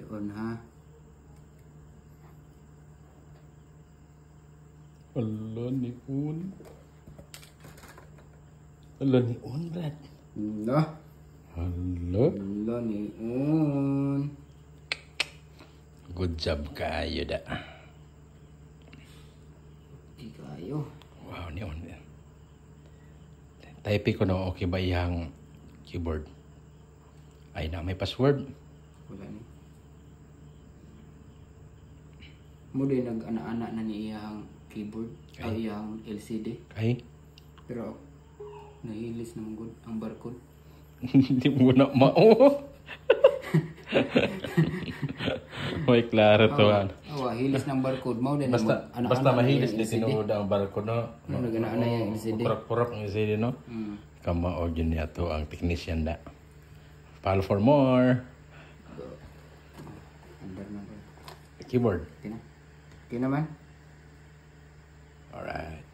on ha. Ala ni Un. Ala ni Un, Brad. Hala. Hala. Hala ni Un. Good job kayo da. Di kayo. Wow, ni Un. Type ko na okay ba iyang keyboard? Ay na, may password. Wala ni. Muli nag-ana-ana na ni iyang keyboard. Ay iyang LCD. Ay, Pero nahilis naman good ang barcode. hindi mo na mao. May klaro to. Awa, hilis ng barcode. Mao din Basta mahilis di tinuod ang barko no. Nag-ana-ana yung LCD. Purok-purok ang LCD no. Mm. Kama o yun niya to ang technician da. Follow for more. Under na ba? Keyboard. Okay na? Okay naman? Alright.